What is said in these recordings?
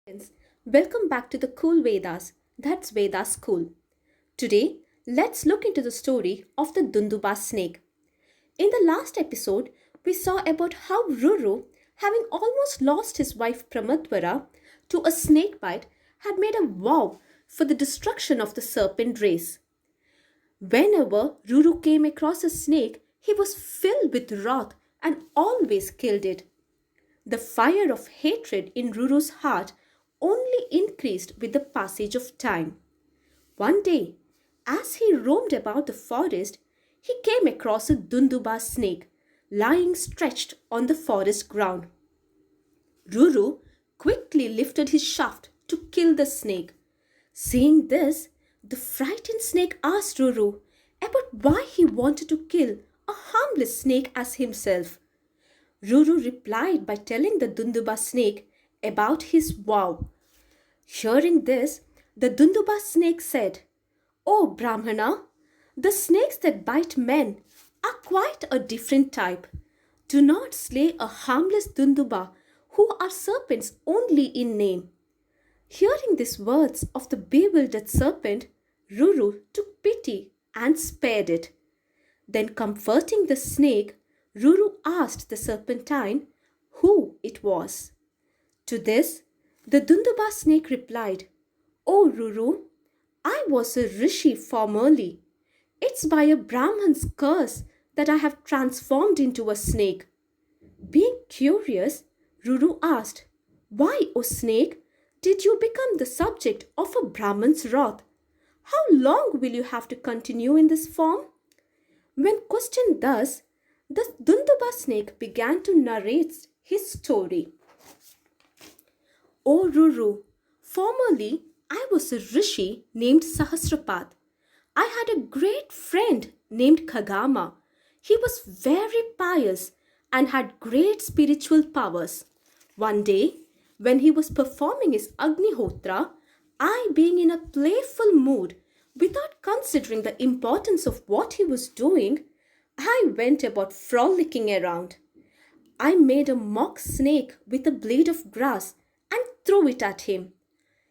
Friends, welcome back to the Cool Vedas. That's Vedas Cool. Today, let's look into the story of the Dunduba snake. In the last episode, we saw about how Ruru, having almost lost his wife Pramadvara to a snake bite, had made a vow for the destruction of the serpent race. Whenever Ruru came across a snake, he was filled with wrath and always killed it. The fire of hatred in Ruru's heart only increased with the passage of time. One day, as he roamed about the forest, he came across a Dunduba snake lying stretched on the forest ground. Ruru quickly lifted his shaft to kill the snake. Seeing this, the frightened snake asked Ruru about why he wanted to kill a harmless snake as himself. Ruru replied by telling the Dunduba snake about his vow. Hearing this, the Dunduba snake said, "O Brahmana, the snakes that bite men are quite a different type. Do not slay a harmless Dunduba who are serpents only in name." Hearing these words of the bewildered serpent, Ruru took pity and spared it. Then, comforting the snake, Ruru asked the serpentine who it was. To this, the Dunduba snake replied, "O Ruru, I was a rishi formerly. It's by a Brahman's curse that I have transformed into a snake." Being curious, Ruru asked, "Why, O snake, did you become the subject of a Brahman's wrath? How long will you have to continue in this form?" When questioned thus, the Dunduba snake began to narrate his story. "O Ruru, formerly I was a rishi named Sahasrapat. I had a great friend named Kagama. He was very pious and had great spiritual powers. One day, when he was performing his Agnihotra, I, being in a playful mood, without considering the importance of what he was doing, I went about frolicking around. I made a mock snake with a blade of grass and threw it at him.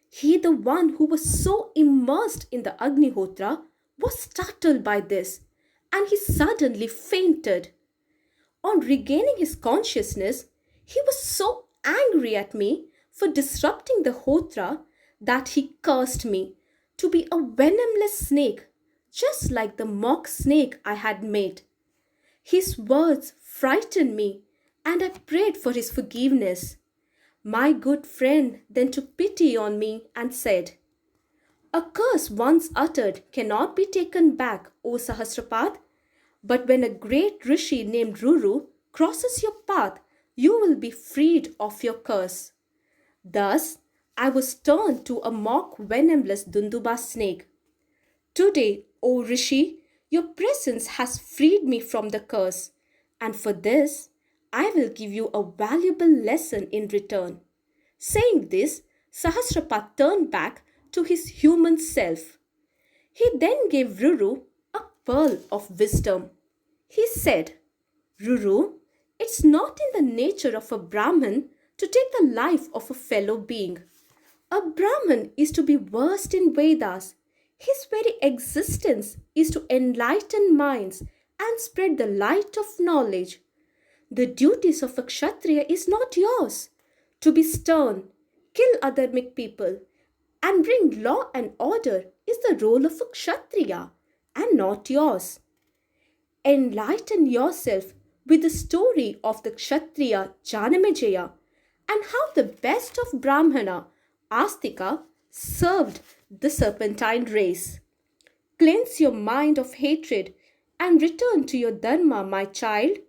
He, the one who was so immersed in the Agnihotra, was startled by this, and he suddenly fainted. On regaining his consciousness, he was so angry at me for disrupting the Hotra that he cursed me to be a venomless snake, just like the mock snake I had made. His words frightened me, and I prayed for his forgiveness. My good friend then took pity on me and said, 'A curse once uttered cannot be taken back, O Sahasrapat. But when a great rishi named Ruru crosses your path, you will be freed of your curse.' Thus, I was turned to a mock venomless Dunduba snake. Today, O Rishi, your presence has freed me from the curse, and for this, I will give you a valuable lesson in return." Saying this, Sahasrapat turned back to his human self. He then gave Ruru a pearl of wisdom. He said, "Ruru, it's not in the nature of a Brahmin to take the life of a fellow being. A Brahmin is to be versed in Vedas. His very existence is to enlighten minds and spread the light of knowledge. The duties of a Kshatriya is not yours. To be stern, kill adharmic people, and bring law and order is the role of a Kshatriya and not yours. Enlighten yourself with the story of the Kshatriya Janamejaya and how the best of Brahmana, Astika, served the serpentine race. Cleanse your mind of hatred and return to your dharma, my child."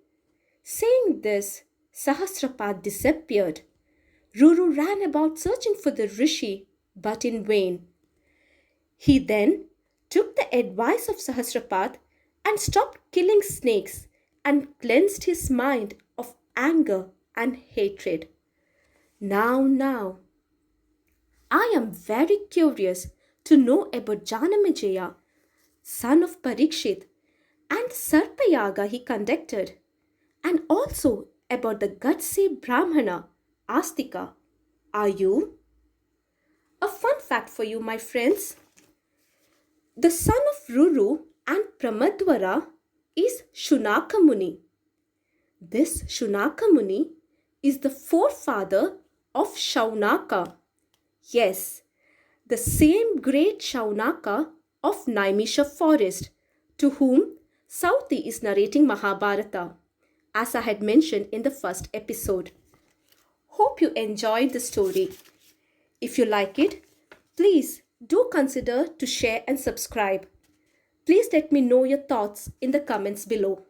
Saying this, Sahasrapat disappeared. Ruru ran about searching for the rishi, but in vain. He then took the advice of Sahasrapat and stopped killing snakes and cleansed his mind of anger and hatred. Now, I am very curious to know about Janamejaya, son of Parikshit, and the Sarpayaga he conducted, and also about the gutsy Brahmana, Astika. Are you? fact for you, my friends. The son of Ruru and Pramadwara is Shunaka Muni. This Shunaka Muni is the forefather of Shaunaka. Yes, the same great Shaunaka of Naimisha forest, to whom Sauti is narrating Mahabharata, as I had mentioned in the first episode. Hope you enjoyed the story. If you like it, please do consider to share and subscribe. Please let me know your thoughts in the comments below.